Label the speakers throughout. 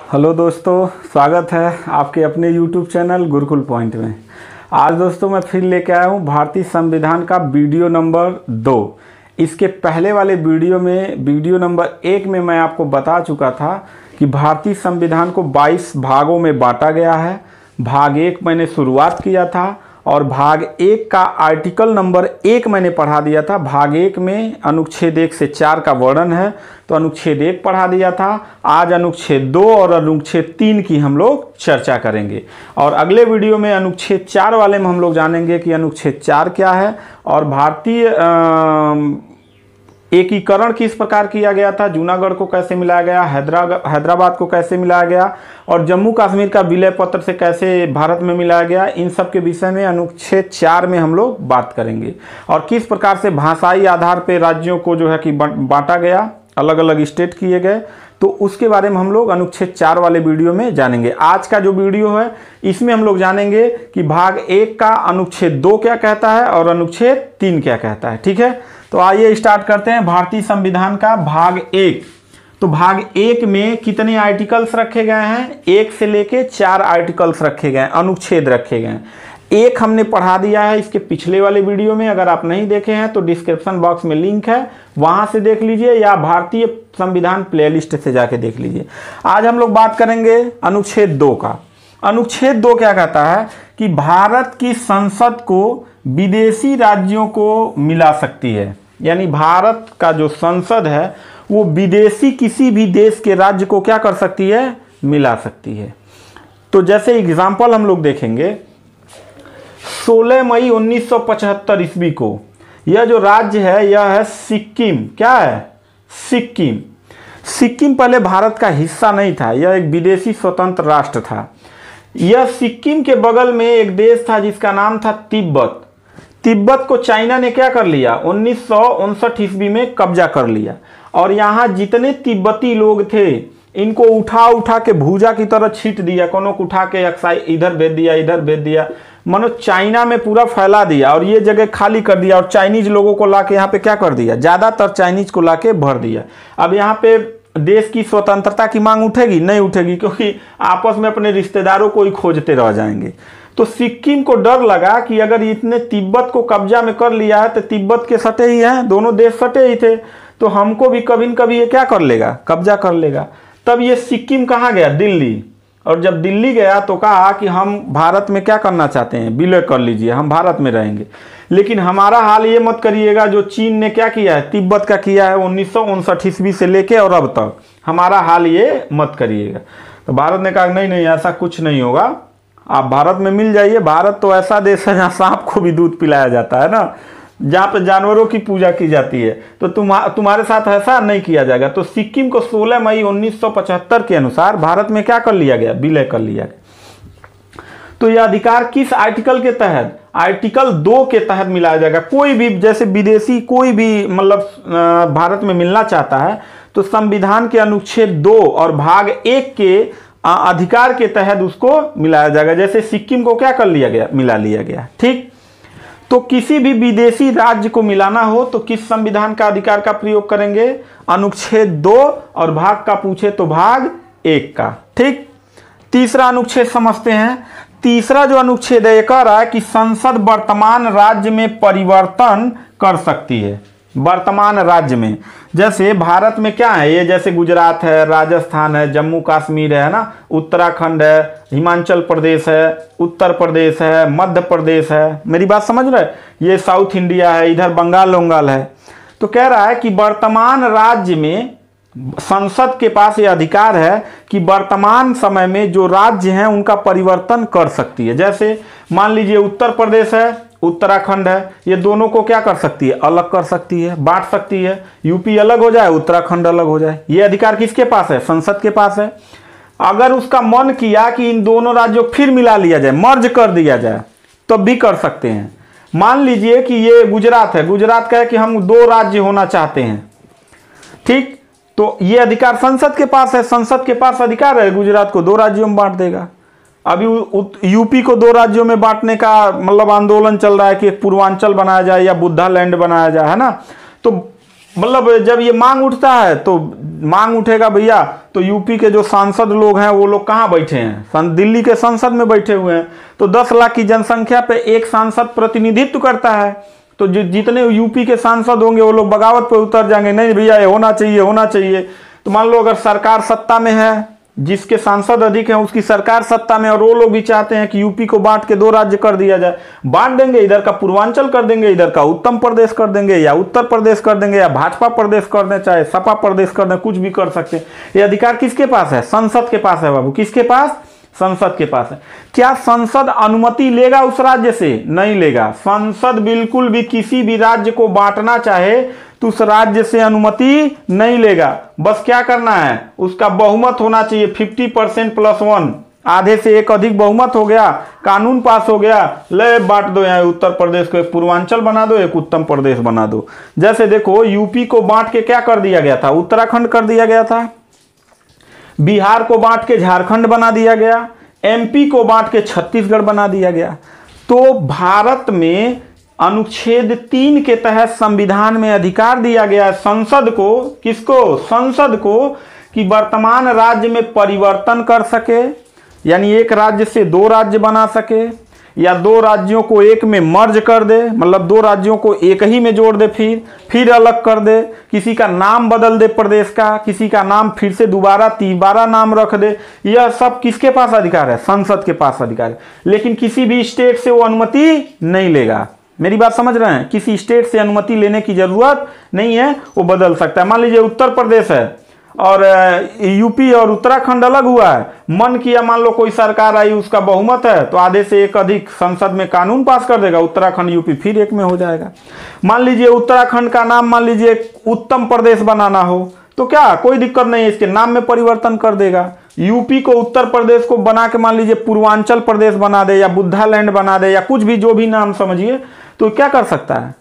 Speaker 1: Hello दोस्तों, स्वागत है आपके अपने YouTube चैनल गुरुकुल पॉइंट में। आज दोस्तों मैं फिर लेके आया हूँ भारतीय संविधान का वीडियो नंबर 2। इसके पहले वाले वीडियो नंबर 1 में मैं आपको बता चुका था कि भारतीय संविधान को 22 भागों में बांटा गया है। भाग 1 मैंने शुरुआत किया था और भाग 1 का आर्टिकल नंबर 1 मैंने पढ़ा दिया था। भाग 1 में अनुच्छेद 1 से 4 का वर्णन है, तो अनुच्छेद 1 पढ़ा दिया था। आज अनुच्छेद 2 और अनुच्छेद 3 की हम लोग चर्चा करेंगे और अगले वीडियो में अनुच्छेद 4 वाले में हम लोग जानेंगे कि अनुच्छेद 4 क्या है और भारतीय एकीकरण किस प्रकार किया गया था, जूनागढ़ को कैसे मिलाया गया, हैदराबाद को कैसे मिलाया गया और जम्मू कश्मीर का विलय पत्र से कैसे भारत में मिलाया गया। इन सब के विषय में अनुच्छेद 4 में हम लोग बात करेंगे और किस प्रकार से भाषाई आधार पर राज्यों को जो है कि बांटा गया, अलग अलग स्टेट किए गए, तो उसके बारे में हम लोग अनुच्छेद 4 वाले वीडियो में जानेंगे। आज का जो वीडियो है इसमें हम लोग जानेंगे कि भाग 1 का अनुच्छेद 2 क्या कहता है और अनुच्छेद 3 क्या कहता है। ठीक है, तो आइए स्टार्ट करते हैं भारतीय संविधान का भाग 1। तो भाग 1 में कितने आर्टिकल्स रखे गए हैं? 1 से लेके 4 आर्टिकल्स रखे गए हैं, अनुच्छेद रखे गए हैं। 1 हमने पढ़ा दिया है इसके पिछले वाले वीडियो में। अगर आप नहीं देखे हैं तो डिस्क्रिप्शन बॉक्स में लिंक है, वहां से देख लीजिए या भारतीय संविधान प्लेलिस्ट से जाके देख लीजिए। आज हम लोग बात करेंगे अनुच्छेद 2 का। अनुच्छेद 2 क्या कहता है कि भारत की संसद को विदेशी राज्यों को मिला सकती है, यानी भारत का जो संसद है वो विदेशी किसी भी देश के राज्य को क्या कर सकती है, मिला सकती है। तो जैसे एग्जाम्पल हम लोग देखेंगे, 16 मई 1975 ईस्वी को यह जो राज्य है यह है सिक्किम। क्या है? सिक्किम। सिक्किम पहले भारत का हिस्सा नहीं था, यह एक विदेशी स्वतंत्र राष्ट्र था। यह सिक्किम के बगल में एक देश था जिसका नाम था तिब्बत। तिब्बत को चाइना ने क्या कर लिया, 1959 ईस्वी में कब्जा कर लिया और यहाँ जितने तिब्बती लोग थे इनको उठा उठा के भूजा की तरह छीट दिया, कोनो को उठा के अक्साई इधर भेज दिया, इधर भेज दिया, मानो चाइना में पूरा फैला दिया और ये जगह खाली कर दिया और चाइनीज लोगों को लाके यहाँ पे क्या कर दिया, ज़्यादातर चाइनीज को लाके भर दिया। अब यहाँ पे देश की स्वतंत्रता की मांग उठेगी? नहीं उठेगी, क्योंकि आपस में अपने रिश्तेदारों को ही खोजते रह जाएंगे। तो सिक्किम को डर लगा कि अगर इतने तिब्बत को कब्जा में कर लिया है तो तिब्बत के सटे ही हैं, दोनों देश सटे ही थे, तो हमको भी कभी न कभी ये क्या कर लेगा, कब्जा कर लेगा। तब ये सिक्किम कहाँ गया? दिल्ली। और जब दिल्ली गया तो कहा कि हम भारत में क्या करना चाहते हैं, विलय कर लीजिए, हम भारत में रहेंगे, लेकिन हमारा हाल ये मत करिएगा जो चीन ने क्या किया है, तिब्बत का किया है 1959 ईस्वी से लेके और अब तक, हमारा हाल ये मत करिएगा। तो भारत ने कहा नहीं नहीं, ऐसा कुछ नहीं होगा, आप भारत में मिल जाइए। भारत तो ऐसा देश है जहाँ सांप को भी दूध पिलाया जाता है ना, जहाँ पे जानवरों की पूजा की जाती है, तो तुम्हारे साथ ऐसा नहीं किया जाएगा। तो सिक्किम को 16 मई 1975 के अनुसार भारत में क्या कर लिया गया, विलय कर लिया गया। तो यह अधिकार किस आर्टिकल के तहत? आर्टिकल 2 के तहत मिलाया जाएगा। कोई भी जैसे विदेशी कोई भी मतलब भारत में मिलना चाहता है तो संविधान के अनुच्छेद 2 और भाग 1 के अधिकार के तहत उसको मिलाया जाएगा। जैसे सिक्किम को क्या कर लिया गया, मिला लिया गया। ठीक, तो किसी भी विदेशी राज्य को मिलाना हो तो किस संविधान का अधिकार का प्रयोग करेंगे? अनुच्छेद 2 और भाग का पूछे तो भाग 1 का। ठीक, तीसरा अनुच्छेद समझते हैं। तीसरा जो अनुच्छेद है ये कह रहा है कि संसद वर्तमान राज्य में परिवर्तन कर सकती है। वर्तमान राज्य में जैसे भारत में क्या है, ये जैसे गुजरात है, राजस्थान है, जम्मू कश्मीर है ना, उत्तराखंड है, हिमाचल प्रदेश है, उत्तर प्रदेश है, मध्य प्रदेश है, मेरी बात समझ रहे? ये साउथ इंडिया है, इधर बंगाल वंगाल है। तो कह रहा है कि वर्तमान राज्य में संसद के पास ये अधिकार है कि वर्तमान समय में जो राज्य हैं उनका परिवर्तन कर सकती है। जैसे मान लीजिए उत्तर प्रदेश है, उत्तराखंड है, ये दोनों को क्या कर सकती है, अलग कर सकती है, बांट सकती है। यूपी अलग हो जाए, उत्तराखंड अलग हो जाए। ये अधिकार किसके पास है? संसद के पास है। अगर उसका मन किया कि इन दोनों राज्यों फिर मिला लिया जाए, मर्ज कर दिया जाए, तब भी कर सकते हैं। मान लीजिए कि ये गुजरात है, गुजरात कहे कि हम 2 राज्य होना चाहते हैं। ठीक, तो ये अधिकार संसद के पास है, संसद के पास अधिकार है, गुजरात को 2 राज्यों में बांट देगा। अभी यूपी को 2 राज्यों में बांटने का मतलब आंदोलन चल रहा है कि एक पूर्वांचल बनाया जाए या बुद्धा लैंड बनाया जाए, है ना। तो मतलब जब ये मांग उठता है तो मांग उठेगा भैया, तो यूपी के जो सांसद लोग हैं वो लोग कहाँ बैठे हैं, दिल्ली के संसद में बैठे हुए हैं। तो 10 लाख की जनसंख्या पे एक सांसद प्रतिनिधित्व करता है, तो जितने यूपी के सांसद होंगे वो लोग बगावत पे उतर जाएंगे, नहीं भैया ये होना चाहिए होना चाहिए। तो मान लो अगर सरकार सत्ता में है, जिसके सांसद अधिक हैं उसकी सरकार सत्ता में, और वो लोग भी चाहते हैं कि यूपी को बांट के 2 राज्य कर दिया जाए, बांट देंगे, इधर का पूर्वांचल कर देंगे, इधर का उत्तम प्रदेश कर देंगे, या उत्तर प्रदेश कर देंगे, या भाजपा प्रदेश कर दें, चाहे सपा प्रदेश कर दें, कुछ भी कर सकते हैं। ये अधिकार किसके पास है? संसद के पास है बाबू। किसके पास? संसद के पास है। क्या संसद अनुमति लेगा उस राज्य से? नहीं लेगा। संसद बिल्कुल भी किसी भी राज्य को बांटना चाहे तो उस राज्य से अनुमति नहीं लेगा। बस क्या करना है, उसका बहुमत होना चाहिए 50% + 1, आधे से एक अधिक बहुमत हो गया, कानून पास हो गया, ले बांट दो, यहाँ उत्तर प्रदेश को एक पूर्वांचल बना दो, एक उत्तम प्रदेश बना दो। जैसे देखो यूपी को बांट के क्या कर दिया गया था? उत्तराखंड कर दिया गया था। बिहार को बांट के झारखंड बना दिया गया, एमपी को बांट के छत्तीसगढ़ बना दिया गया। तो भारत में अनुच्छेद 3 के तहत संविधान में अधिकार दिया गया है संसद को, किसको? संसद को, कि वर्तमान राज्य में परिवर्तन कर सके, यानी एक राज्य से 2 राज्य बना सके, या 2 राज्यों को एक में मर्ज कर दे, मतलब 2 राज्यों को एक ही में जोड़ दे, फिर अलग कर दे, किसी का नाम बदल दे प्रदेश का, किसी का नाम फिर से दोबारा नाम रख दे। यह सब किसके पास अधिकार है? संसद के पास अधिकार है। लेकिन किसी भी स्टेट से वो अनुमति नहीं लेगा। मेरी बात समझ रहे हैं? किसी स्टेट से अनुमति लेने की जरूरत नहीं है, वो बदल सकता है। मान लीजिए उत्तर प्रदेश है और यूपी और उत्तराखंड अलग हुआ है, मन किया मान लो कोई सरकार आई, उसका बहुमत है, तो आधे से एक अधिक संसद में कानून पास कर देगा, उत्तराखंड यूपी फिर एक में हो जाएगा। मान लीजिए उत्तराखंड का नाम मान लीजिए उत्तम प्रदेश बनाना हो, तो क्या कोई दिक्कत नहीं है, इसके नाम में परिवर्तन कर देगा। यूपी को उत्तर प्रदेश को बना के मान लीजिए पूर्वांचल प्रदेश बना दे, या बुद्धालैंड बना दे, या कुछ भी, जो भी नाम समझिए, तो क्या कर सकता है?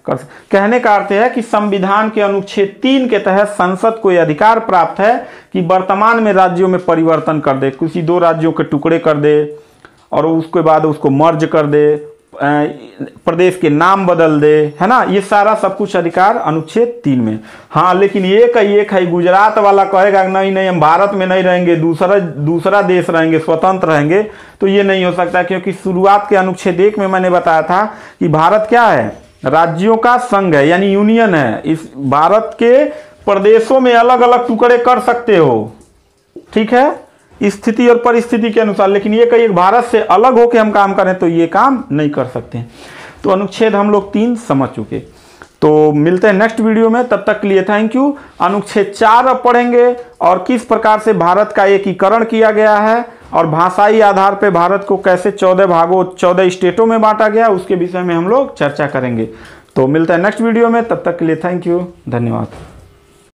Speaker 1: कहने का अर्थ है कि संविधान के अनुच्छेद 3 के तहत संसद को यह अधिकार प्राप्त है कि वर्तमान में राज्यों में परिवर्तन कर दे, किसी 2 राज्यों के टुकड़े कर दे और उसके बाद उसको मर्ज कर दे, प्रदेश के नाम बदल दे, है ना। ये सारा सब कुछ अधिकार अनुच्छेद 3 में। हाँ, लेकिन एक है गुजरात वाला कहेगा नहीं हम भारत में नहीं रहेंगे, दूसरा देश रहेंगे, स्वतंत्र रहेंगे, तो ये नहीं हो सकता, क्योंकि शुरुआत के अनुच्छेद 1 में मैंने बताया था कि भारत क्या है? राज्यों का संघ है, यानी यूनियन है। इस भारत के प्रदेशों में अलग अलग टुकड़े कर सकते हो, ठीक है, स्थिति और परिस्थिति के अनुसार, लेकिन ये कहीं भारत से अलग होकर हम काम करें तो ये काम नहीं कर सकते। तो अनुच्छेद हम लोग 3 समझ चुके। तो मिलते हैं नेक्स्ट वीडियो में, तब तक के लिए थैंक यू। अनुच्छेद 4 अब पढ़ेंगे और किस प्रकार से भारत का एकीकरण किया गया है और भाषाई आधार पर भारत को कैसे 14 भागों 14 स्टेटों में बांटा गया, उसके विषय में हम लोग चर्चा करेंगे। तो मिलते हैं नेक्स्ट वीडियो में, तब तक के लिए थैंक यू, धन्यवाद।